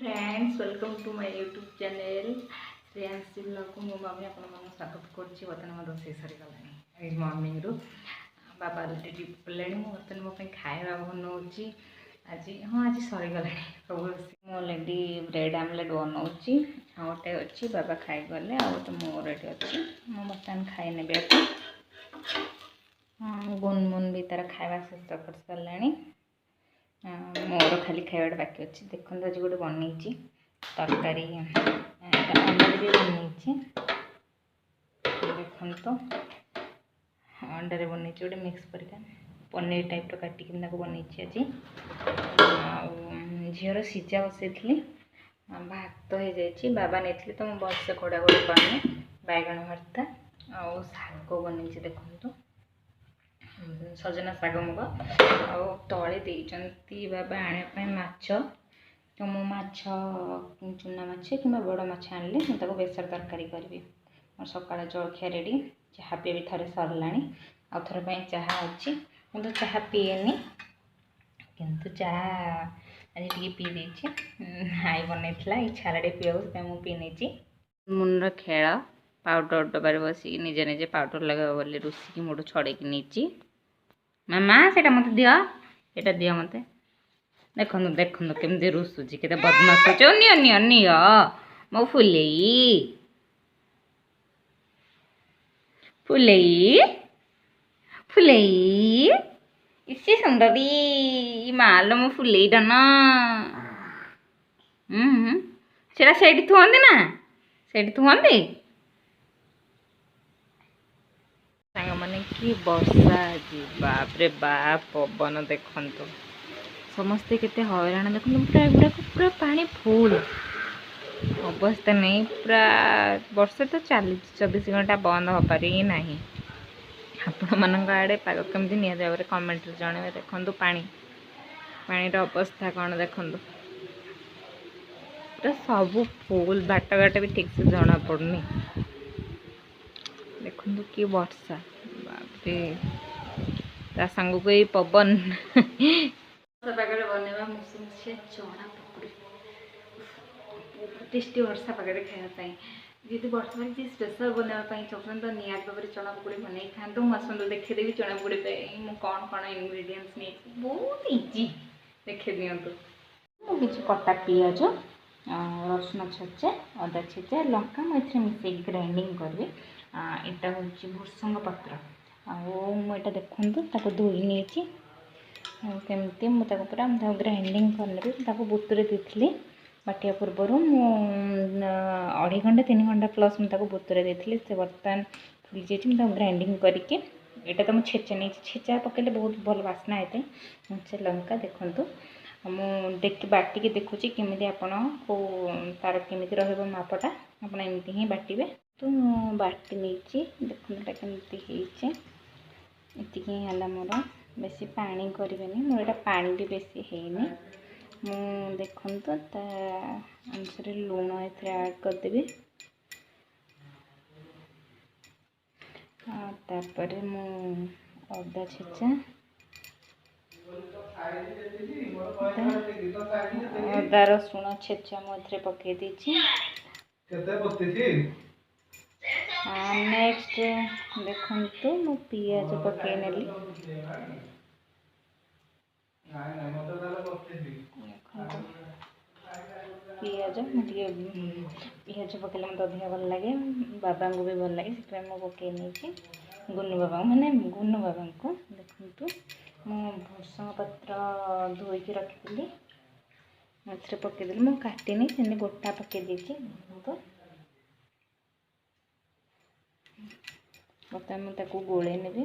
Friends welcome to my YouTube channel Shreyanshi blog को मो mummy आपण मन स्वागत करछि। बर्तन मो रोषे सरी गलानी मॉर्निंग रू बाबा रेडी पड़े मो बर्तन मो खाଇବା बनाऊँगी आज। हाँ आज सरी गलानी सब रोषे मो लेडी ब्रेड आमलेट बनाऊँगी गोटे अच्छी बाबा खाई गले आ तो मो रेडी अच्छी मो बर्तन खाई ने गुनमुन भी तार खाଇବା शेष कर सारे मोर खाली खाइबा बाकी अच्छी। देखो आज गोटे बनई तरकारी अंडा भी बनई देखो तो अंडारे बनई गोटे मिक्स करके पनीर टाइप काटिक बनई आज। झीर सीझा बसई भात हो जाए बाबा नहीं तो मुझे बस से घोड़ा घोड़ी करनी बैगण भर्ता आ शाग बनई देखो सजना शाग मुग तले देती बाबा आने माछ तो मु माछ चुना माछ कि बड़ माछ आनले मुझे बेसर तरकारी करी मोर सकाळ जलखिया रेडी चाह पी भी थे सरला आउ थर चाह अच्छी मुझे चाह पीएनि किंतु चाह आज टी पी देछि आई बनईला इच्छा टे पीवा मुझे पी नहीं मुनर खेल पाउडर डबार बसिक निजे निजे पाउडर लगा बोली रुसिक मोटू छड़े नहीं मामा से मत दियो ये दियो मत देखो देखो केमती रुसुची के बदमाश नियो मो फुले फुले फुले इसी सुंदरी माल मो फुले ना से थुआंती ना से थुआंती सांग माने कि वर्षा जी बाप रे बाप पवन देखु समस्ते केते हैरान देखो पूरा गुड़ाक पूरा पानी फुल अवस्था नहीं पूरा वर्षा तो 24 घंटा बंद हो पारे ही नहीं। आपण मान आड़े पाग कमी निहत भाव कमेंट जन देखु पानी पानी अवस्था कौन देखु पूरा सब फुल बाट घाट भी ठीक से जना पड़नी देखो कि वर्षा बापरे ता संग को ये पवन पागड़े बनवा मुसमुसिया चना पकड़ी टेस्टी वर्षा पागड़े खायापाई जी वर्षा में जी स्पेशल बनवाई चाहते तो निहार भाव में चना पकड़ी बनई था तो मुझे देखीदेवी चना पकड़ी मुझे कौन कौन इनग्रेडिएंट्स नहीं बहुत इजी देखे दिंतु मुझे कटा पिज रसुण छेचा अदा छेचा लंका मुझे मिसे ग्राइंडिंग करी यहाँ हूँ भृसंग पत्र आटा देखो धोई नहीं केमती मुझे पूरा ग्राइंडिंग कर बुतुरे देती बाटिया पूर्वर मु 2.5 घंटा 3 घंटा प्लस मुझे बुतुरे देती से बर्तमान फुल जाइए ग्राइंडिंग करके यहाँ तो मुझे छेचा नहीं छेचा पकड़े बहुत भल बास्ना होता है लंका देखु मुझे बाटिकी देखुची केमी आपण को तार केमी रपटा आपड़ एमती ही बाटे तो बाटी नहीं देखता केमती है मोर बेसी पानी करेनि मोर पानी भी बेसी है मु देखु तो अनुसार लुण ऐड करदेवी तापर मु अदा छेचा अदा रसुण छेचा मुझे पकई देछि नेक्स्ट देखु मु पियाज पकई नेली पियाज मुझे पियाज पकड़े मत अधिक भल लगे बाबा को भी भल लगे से पकई नहीं गुनु बाबा माने गुनु बाबा को देखु मु भृसंग पत्र धोईकी रखी मुझे पकईदेली मुझे काटिनी से गोटा पकई देती तो बर्तमान मुझे गोले नेबी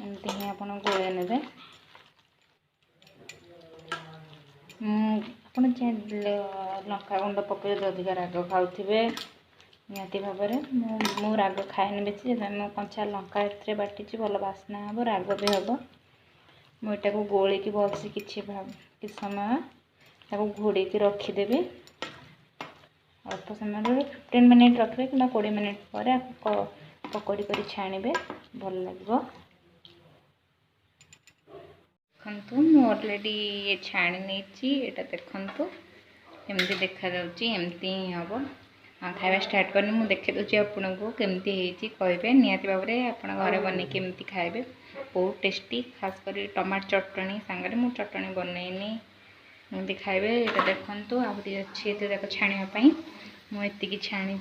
एमती ही आप गोले ने लंका गुंड पकड़े अधिक राग खाऊे निहती भाव में मु राग खाएनि बेसी मुझे कंचा लंका ए बाटी भल बास्ना हम राग भी हम मुझे गोल की भलसे कि समय घोड़े रखीदेवी अल्प समय 15 मिनिट रखिए कि 20 मिनिट पर पकड़ी कर छाणिबे भल लगे देखंतु मु ऑलरेडी ये छाणी नहीं एटा देखंतु एमती देखा जाउची एमती ही हबो। खाଇବା स्टार्ट करनी मुझे देखी दूसरी आपको केमती कहे निहाती भाव में आप घर बन केमती खाए बहुत टेस्टी खास कर टमाटो चटनी सांगे मुझे चटनी बनईनी एमती खाए ये देखु आहरी अच्छी एतक छाणापी मुझे छाणी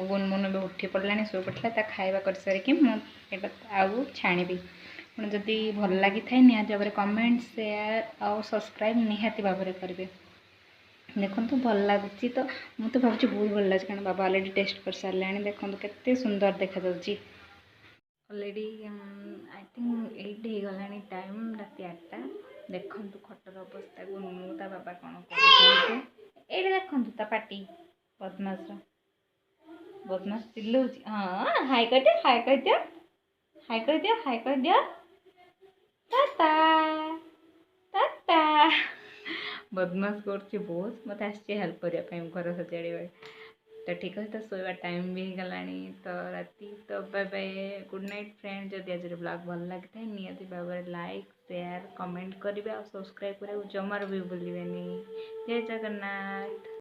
गुनमुन भी उठी पड़ा शो पड़ा खाଇବା कर सारिकी मुझे आउ छाणी जदि भल लगी था निहाती भाव में कमेंट शेयर और सब्सक्राइब निहाती भाव में करेंगे। देखो तो भल लगुच तो मुझे भावी बहुत भल लगे कारण बाबा अलरेडी टेस्ट कर सारे देखो केते सुंदर देखा अलरेडी आई थिंक 8 हो गला टाइम रात 8टा देखु खटर अवस्था गुनमुन ता बाबा कौन कर देखु पाटी बदमाश बदमाश चिल्लाऊँ हाँ हाय कर दिया हाय कर दिया हाय कर दिया हाय कर दिया टाटा टाटा बदमाश कर बहुत मत हेल्प करने घर सजाड़ तो ठीक है तो सोवा टाइम भी हो गला तो राति तो bye bye good night friend जदि आज ब्लॉग भल लगी था निहाती भाव में लाइक शेयर कमेंट करेंगे और सब्सक्राइब करा जमार भी भूलें। जय जगन्नाथ।